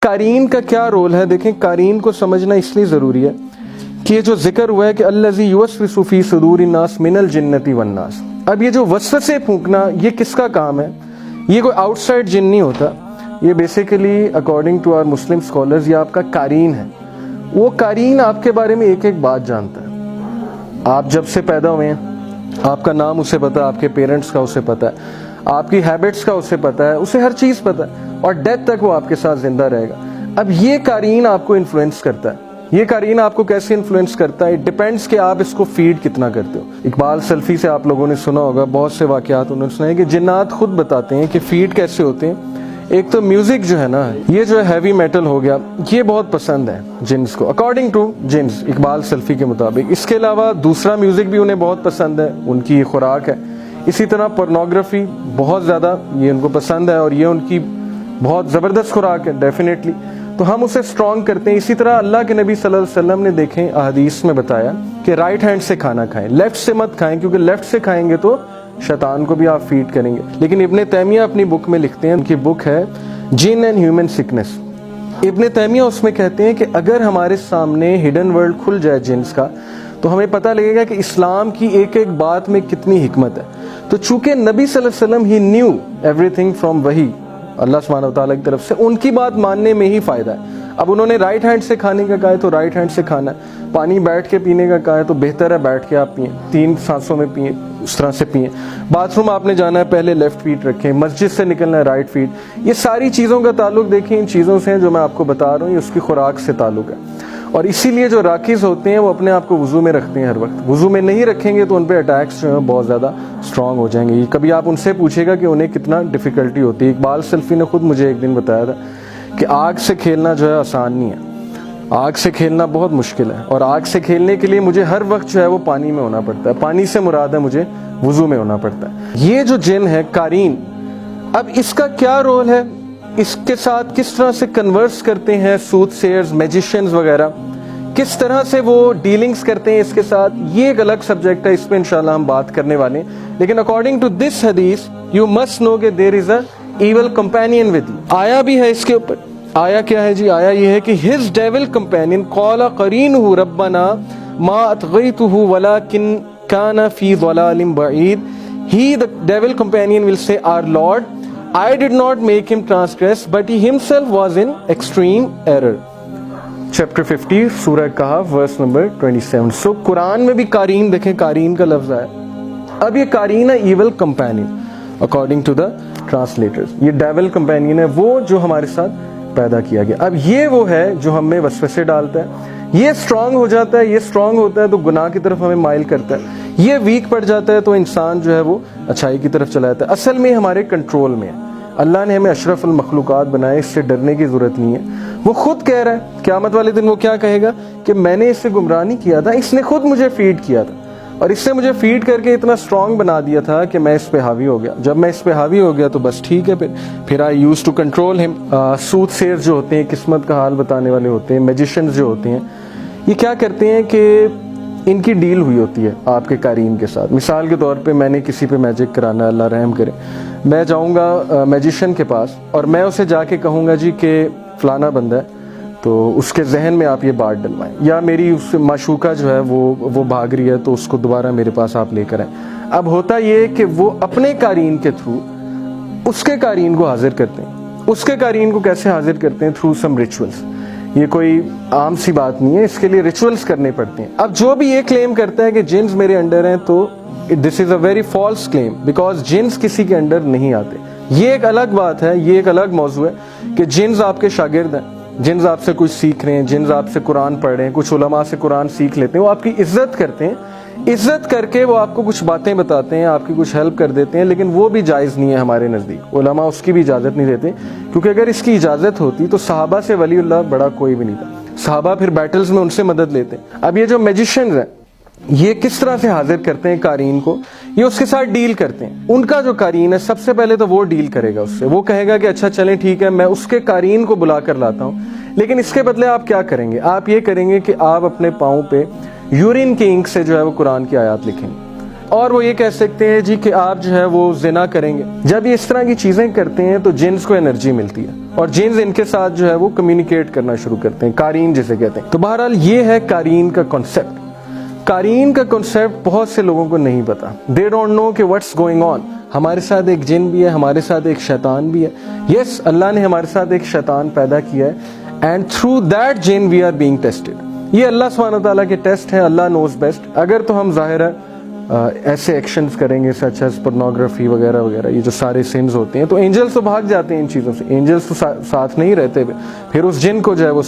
قارین کا کیا رول ہے؟ دیکھیں قارین کو سمجھنا اس لیے ضروری ہے کہ یہ جو ذکر ہوا ہے کہ الذی یوسوس فی صدور الناس من الجنۃ والناس، اب یہ جو وسوسے پھونکنا یہ کس کا کام ہے؟ یہ کوئی آؤٹ سائڈ جن نہیں ہوتا، یہ basically according to our Muslim scholars یہ آپ کا قارین ہے۔ وہ قارین آپ کے بارے میں ایک ایک بات جانتا ہے۔ آپ جب سے پیدا ہوئے ہیں آپ کا نام اسے پتا ہے، آپ کے پیرنٹس کا اسے پتا ہے، آپ کی ہیبٹس کا اسے پتا ہے، اسے ہر چیز پتا ہے، اور ڈیتھ تک وہ آپ کے ساتھ زندہ رہے گا۔ اب یہ قارین آپ کو انفلوئنس کرتا ہے۔ یہ قارین آپ کو کیسے انفلوئنس کرتا ہے؟ اٹ ڈیپینڈس کہ آپ اس کو فیڈ کتنا کرتے ہو۔ اقبال سلفی سے آپ لوگوں نے سنا ہوگا، بہت سے واقعات انہوں نے سنا ہے کہ جنات خود بتاتے ہیں کہ فیڈ کیسے ہوتے ہیں۔ ایک تو میوزک جو ہے نا، یہ جو ہیوی میٹل ہو گیا، یہ بہت پسند ہے جنس کو، اکارڈنگ ٹو جنس، اقبال سلفی کے مطابق۔ اس کے علاوہ دوسرا میوزک بھی انہیں بہت پسند ہے، ان کی خوراک ہے۔ اسی طرح پورنوگرافی بہت زیادہ یہ ان کو پسند ہے، اور یہ ان کی بہت زبردست خوراک ہے ڈیفینیٹلی، تو ہم اسے اسٹرانگ کرتے ہیں۔ اسی طرح اللہ کے نبی صلی اللہ علیہ وسلم نے دیکھیں احادیث میں بتایا کہ رائٹ ہینڈ سے کھانا کھائیں، لیفٹ سے مت کھائیں، کیونکہ لیفٹ سے کھائیں گے تو شیطان کو بھی آپ فیڈ کریں گے۔ لیکن ابن تیمیہ اپنی بک میں لکھتے ہیں، ان کی بک ہے جن اینڈ ہیومن سکنس۔ ابن تیمیہ اس میں کہتے ہیں کہ اگر ہمارے سامنے ہڈن ورلڈ کھل جائے جنس کا، تو ہمیں پتہ لگے گا کہ اسلام کی ایک ایک بات میں کتنی حکمت ہے۔ تو چونکہ نبی صلی اللہ علیہ وسلم ہی نیو ایوری تھنگ فرام وحی، اللہ سبحانہ وتعالیٰ کی طرف سے، ان کی بات ماننے میں ہی فائدہ ہے۔ اب انہوں نے رائٹ ہینڈ سے کھانے کا کہا ہے تو رائٹ ہینڈ سے کھانا ہے، پانی بیٹھ کے پینے کا کہا ہے تو بہتر ہے بیٹھ کے آپ پئیں، 3 سانسوں میں پئیں، اس طرح سے پئیں۔ باتھ روم آپ نے جانا ہے پہلے لیفٹ فیٹ رکھیں، مسجد سے نکلنا ہے رائٹ فیٹ۔ یہ ساری چیزوں کا تعلق دیکھیں ان چیزوں سے جو میں آپ کو بتا رہا ہوں، یہ اس کی خوراک سے تعلق ہے۔ اور اسی لیے جو راکیز ہوتے ہیں وہ اپنے آپ کو وضو میں رکھتے ہیں، ہر وقت وضو میں نہیں رکھیں گے تو ان پہ اٹیکس جو ہیں بہت زیادہ اسٹرانگ ہو جائیں گے۔ کبھی آپ ان سے پوچھے گا کہ انہیں کتنا ڈیفیکلٹی ہوتی ہے۔ اقبال سلفی نے خود مجھے ایک دن بتایا تھا کہ آگ سے کھیلنا جو ہے آسان نہیں ہے، آگ سے کھیلنا بہت مشکل ہے، اور آگ سے کھیلنے کے لیے مجھے ہر وقت جو ہے وہ پانی میں ہونا پڑتا ہے، پانی سے مراد ہے مجھے وضو میں ہونا پڑتا ہے۔ یہ جو جن ہے قارین، اب اس کا کیا رول ہے؟ اس کے ساتھ کس طرح سے کنورس کرتے ہیں سوت سیئرز، میجیشنز وغیرہ، کس طرح سے وہ ڈیلنگز کرتے ہیں اس کے ساتھ، یہ ایک الگ سبجیکٹ ہے، اس پہ انشاءاللہ ہم بات کرنے والے ہیں۔ لیکن اکارڈنگ ٹو دس حدیث یو مسٹ نو کہ دیر از اے ایول کمپینین ود یو۔ آیا بھی ہے اس کے اوپر، آیا کیا ہے جی؟ آیا یہ ہے کہ his devil companion قال قرینہ ربنا ما اطغیتہ ولکن کان فی ضلال بعید۔ He the devil companion will say, our Lord, I did not make him transgress, but he himself was in extreme error۔ Chapter 50 سورہ کہف ورس نمبر 27۔ سو قرآن میں بھی قارین دیکھیں، قارین کا لفظ ہے۔ اب یہ قارین ہے evil companion according to the translators, یہ ڈیول کمپینین ہے وہ جو ہمارے ساتھ پیدا کیا گیا۔ اب یہ وہ ہے جو ہم میں وسوسے ڈالتا ہے، یہ اسٹرانگ ہو جاتا ہے، یہ اسٹرانگ ہوتا ہے تو گناہ کی طرف ہمیں مائل کرتا ہے، یہ ویک پڑ جاتا ہے تو انسان جو ہے وہ اچھائی کی طرف چلا جاتا ہے۔ اصل میں ہمارے کنٹرول میں ہے، اللہ نے ہمیں اشرف المخلوقات بنائے، اس سے ڈرنے کی ضرورت نہیں ہے۔ وہ خود کہہ رہا ہے قیامت والے دن وہ کیا کہے گا کہ میں نے اس سے گمراہ نہیں کیا تھا، اس نے خود مجھے فیڈ کیا تھا، اور اس سے مجھے فیڈ کر کے اتنا اسٹرانگ بنا دیا تھا کہ میں اس پہ حاوی ہو گیا۔ جب میں اس پہ حاوی ہو گیا تو بس ٹھیک ہے، پھر آئی یوز ٹو کنٹرول ہم۔ سوت سیر جو ہوتے ہیں، قسمت کا حال بتانے والے ہوتے ہیں، میجیشنز جو ہوتے ہیں، یہ کیا کرتے ہیں کہ ان کی ڈیل ہوئی ہوتی ہے آپ کے قارین کے ساتھ۔ مثال کے طور پہ میں نے کسی پہ میجک کرانا ہے، اللہ رحم کرے، میں جاؤں گا میجیشین کے پاس اور میں اسے جا کے کہوں گا جی کہ فلانا بندہ ہے تو اس کے ذہن میں آپ یہ بات ڈلوائیں، یا میری اس معشوقہ جو ہے وہ بھاگ رہی ہے تو اس کو دوبارہ میرے پاس آپ لے کر آئیں۔ اب ہوتا یہ کہ وہ اپنے قارین کے تھرو اس کے قارین کو حاضر کرتے ہیں۔ اس کے قارین کو کیسے حاضر کرتے ہیں؟ تھرو سم ریچولس۔ یہ کوئی عام سی بات نہیں ہے، اس کے لیے ریچولس کرنے پڑتے ہیں۔ اب جو بھی یہ کلیم کرتا ہے کہ جنس میرے انڈر ہیں، تو this is a very false claim, because جنس کسی کے انڈر نہیں آتے۔ یہ ایک الگ بات ہے، یہ ایک الگ موضوع ہے کہ جنس آپ کے شاگرد ہیں، جنس آپ سے کچھ سیکھ رہے ہیں، جنس آپ سے قرآن پڑھ رہے ہیں، کچھ علماء سے قرآن سیکھ لیتے ہیں، وہ آپ کی عزت کرتے ہیں، عزت کر کے وہ آپ کو کچھ باتیں بتاتے ہیں، آپ کی کچھ ہیلپ کر دیتے ہیں، لیکن وہ بھی جائز نہیں ہے ہمارے نزدیک۔ علماء اس کی بھی اجازت نہیں دیتے، کیونکہ اگر اس کی اجازت ہوتی تو صحابہ سے ولی اللہ بڑا کوئی بھی نہیں تھا، صحابہ پھر بیٹلز میں ان سے مدد لیتے۔ اب یہ جو میجیشنز ہیں یہ کس طرح سے حاضر کرتے ہیں قارین کو؟ یہ اس کے ساتھ ڈیل کرتے ہیں۔ ان کا جو قارین ہے سب سے پہلے تو وہ ڈیل کرے گا اس سے، وہ کہے گا کہ اچھا چلیں ٹھیک ہے، میں اس کے قارین کو بلا کر لاتا ہوں، لیکن اس کے بدلے آپ کیا کریں گے؟ آپ یہ کریں گے کہ آپ اپنے پاؤں پہ یورین کی انک سے جو ہے وہ قرآن کی آیات لکھیں گے، اور وہ یہ کہہ سکتے ہیں جی کہ آپ جو ہے وہ زنا کریں گے۔ جب یہ اس طرح کی چیزیں کرتے ہیں تو جنس کو انرجی ملتی ہے، اور جینز ان کے ساتھ جو ہے وہ کمیونیکیٹ کرنا شروع کرتے ہیں، قارین جسے کہتے ہیں۔ تو بہرحال یہ ہے قارین کا کنسپٹ۔ قارین کا کنسپٹ بہت سے لوگوں کو نہیں پتا، دے ڈونٹ نو کہ واٹس گوئنگ آن۔ ہمارے ساتھ ایک جن بھی ہے، ہمارے ساتھ ایک شیطان بھی ہے۔ یس، اللہ نے ہمارے ساتھ ایک شیطان پیدا کیا ہے، اینڈ تھرو دیٹ جن وی آر بینگ ٹیسٹڈ۔ یہ اللہ سبحانہ تعالیٰ کے ٹیسٹ ہیں، اللہ نوز بیسٹ۔ اگر تو ہم ظاہر ہے ایسے ایکشنز کریں گے سچ ایز پورنوگرافی وغیرہ وغیرہ، یہ جو سارے سنز ہوتے ہیں، تو اینجلس تو بھاگ جاتے ہیں ان چیزوں سے، اینجلس تو ساتھ نہیں رہتے، پھر اس جن کو جو ہے وہ